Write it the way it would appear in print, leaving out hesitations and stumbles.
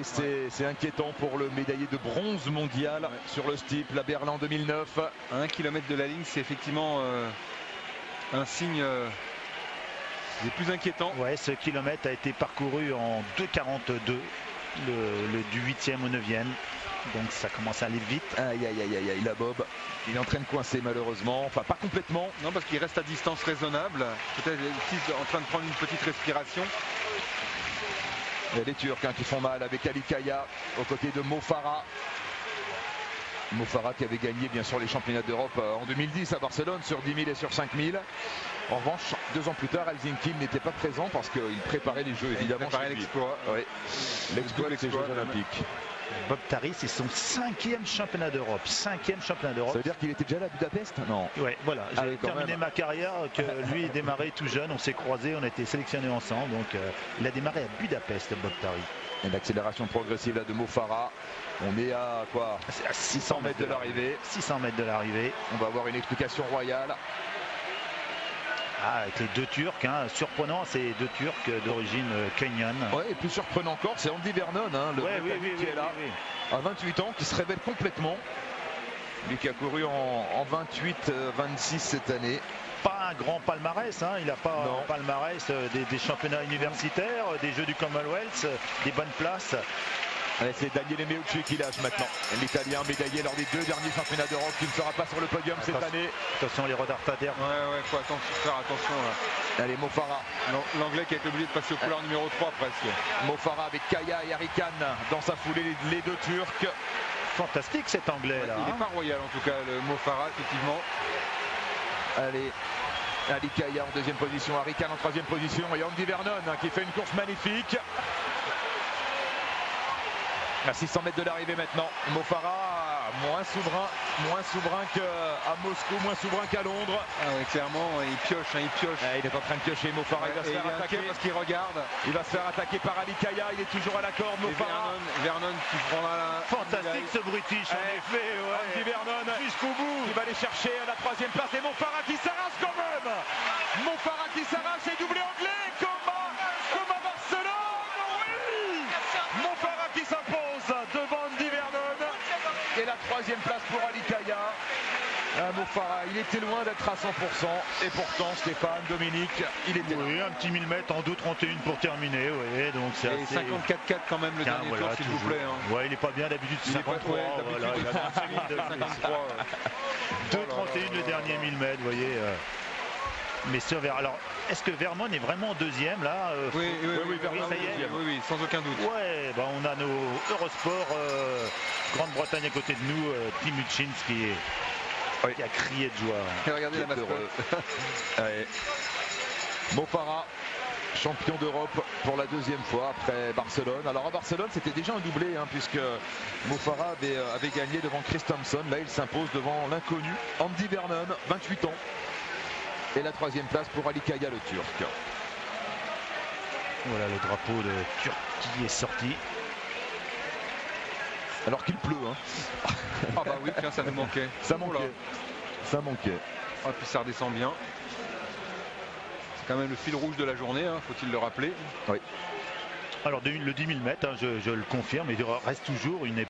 C'est inquiétant pour le médaillé de bronze mondial sur le steeple à Berlin en 2009. À 1 km de la ligne, c'est effectivement un signe des plus inquiétants. Ouais, ce kilomètre a été parcouru en 2,42, du 8e au 9e. Donc ça commence à aller vite. Aïe aïe aïe aïe aïe, la Bob, il est en train de coincer malheureusement, enfin pas complètement. Non, parce qu'il reste à distance raisonnable, peut-être en train de prendre une petite respiration. Et les Turcs qui font mal avec Ali Kaya aux côtés de Mo Farah. Mo Farah qui avait gagné bien sûr les championnats d'Europe en 2010 à Barcelone sur 10 000 et sur 5 000. En revanche, 2 ans plus tard, Helsinki n'était pas présent parce qu'il préparait les Jeux évidemment. Il préparait l'exploit. Oui. L'exploit des Jeux Olympiques. Bob Tari, c'est son 5e championnat d'Europe. 5e championnat d'Europe. Ça veut dire qu'il était déjà là à Budapest? Non. Ouais, voilà. J'ai terminé ma carrière, que lui est démarré tout jeune. On s'est croisés, on a été sélectionnés ensemble. Donc il a démarré à Budapest, Bob Tari. Et l'accélération progressive là de Mo Farah. On est à quoi? À 600 mètres de l'arrivée. 600 mètres de l'arrivée. On va avoir une explication royale. Ah, avec les 2 Turcs, surprenant, ces 2 Turcs d'origine kenyane. Ouais, et plus surprenant encore, c'est Andy Vernon, le Britannique qui est là, à 28 ans, qui se révèle complètement. Lui qui a couru en 28-26 cette année. Pas un grand palmarès, il n'a pas un palmarès des championnats universitaires, des Jeux du Commonwealth, des bonnes places. C'est Daniele Meucci qui lâche maintenant. L'Italien médaillé lors des 2 derniers championnats d'Europe qui ne sera pas sur le podium cette année. Attention les retardataires. Ouais, faut faire attention là. Allez, Mo Farah. L'anglais qui a été obligé de passer au couleur numéro 3 presque. Mo Farah avec Kaya et Arikan dans sa foulée, les 2 Turcs. Fantastique cet anglais là. Il n'est pas royal en tout cas, le Mo Farah effectivement. Allez. Ali Kaya en 2e position, Arikan en 3e position et Andy Vernon qui fait une course magnifique. À 600 mètres de l'arrivée maintenant, Mo Farah moins souverain qu'à Moscou, moins souverain qu'à Londres. Clairement, il pioche. Il est en train de piocher, Mo Farah, il va se faire attaquer parce qu'il regarde. Il va se faire attaquer par Ali Kaya, il est toujours à la corde, Mo Farah. Vernon qui prendra la... Fantastique ce British, en effet. Andy Vernon jusqu'au bout. Il va aller chercher à la 3e place et Mo Farah qui s'arrache quand même. Mo Farah qui s'arrache et doublé anglais comme à Barcelone. Oui, Mo Farah qui s'impose devant Andy Vernon et la 3e place pour Ali Kaya. Mo Farah, il était loin d'être à 100% et pourtant Stéphane, Dominique, il était un petit 1000 mètres en 2,31 pour terminer. Donc c'est assez... 54-4 quand même le dernier tour s'il vous plaît. Ouais, il est pas bien d'habitude, c'est 53. Voilà, il a 2,31 le dernier 1000 mètres, vous voyez. Mais alors, est-ce que Vernon est vraiment 2e là? Oui, ça y est. Oui, sans aucun doute. Ouais, on a nos Eurosport Grande-Bretagne à côté de nous, Tim Hutchins qui a crié de joie. Regardez la mascotte. Mo Farah, champion d'Europe pour la 2e fois après Barcelone. Alors à Barcelone c'était déjà un doublé puisque Mo Farah avait gagné devant Chris Thompson. Là il s'impose devant l'inconnu Andy Vernon, 28 ans. Et la 3e place pour Ali Kaya le Turc. Voilà le drapeau de Turquie est sorti. Alors qu'il pleut. Ah bah oui, tiens, ça nous manquait. Ça manquait. Ah, puis ça redescend bien. C'est quand même le fil rouge de la journée, faut-il le rappeler. Oui. Alors le 10 000 mètres, je le confirme, il reste toujours une